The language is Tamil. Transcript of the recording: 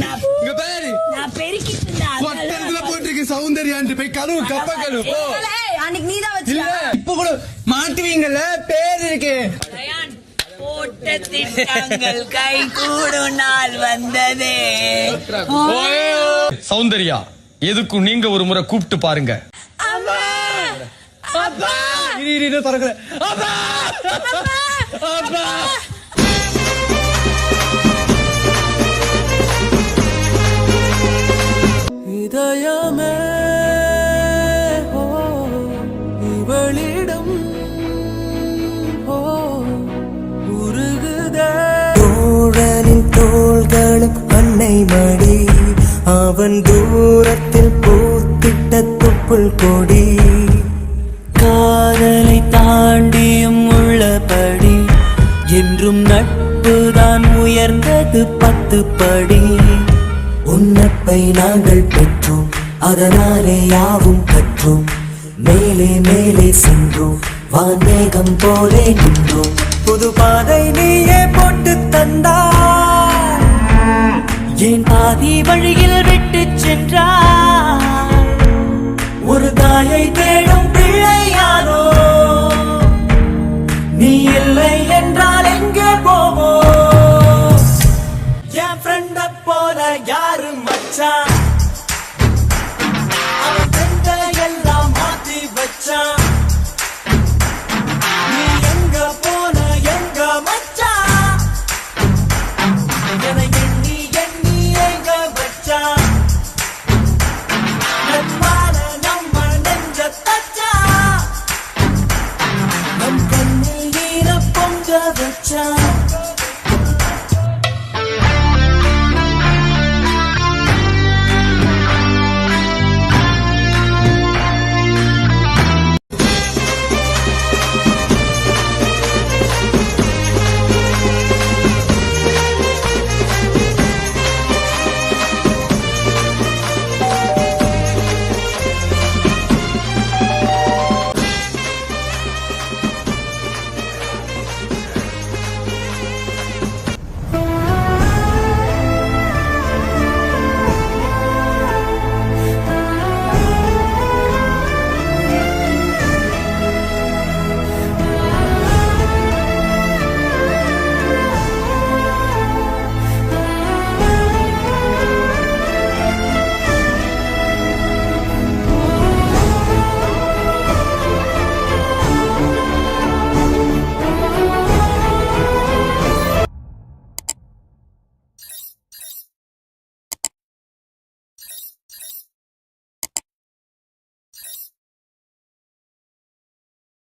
இங்க பாரு நான் பெருக்கிட்டு இருந்தேன் கொட்டத்துல போட்டுருக்கு சௌந்தர்யான்ட்டு போய் கழுவு கப்ப கழுவு போ அன்னைக்கு நீதான் வச்சியா இப்ப கூட மாட்டுவீங்கல்ல பேர் இருக்கு போட்ட திட்டங்கள் கை கூடும் நாள் வந்ததே சௌந்தர்யா எதுக்கும் நீங்க ஒரு முறை கூப்பிட்டு பாருங்க. இதயமே இவளிடம் உருகுதே தோழனின் தோள்களும் அன்னை மடி அவன் தூரத்தில் பூத்திட்ட தொப்புள் கொடி காதலை தாண்டியும் உள்ளபடி என்றும் நட்புதான் உயர்ந்தது 10 படி உன்னப்பை நாங்கள் பெற்றோம் அதனாலே யாவும் கற்றோம் மேலே மேலே சென்றோம் வான்மேகம் போலே நின்றோம் புது பாதை நீயே போட்டு தந்தாய் ஏன் பாதி வழியில் விட்டு சென்றாய் ஒரு தாயை தேடும் பிள்ளையானோ நீ இல்லை என்றால் எங்கே போவோம் என் ஃப்ரெண்ட போல யாரு மச்சான் அவன் ஃப்ரெண்ட எல்லாம் மாத்தி வச்சான்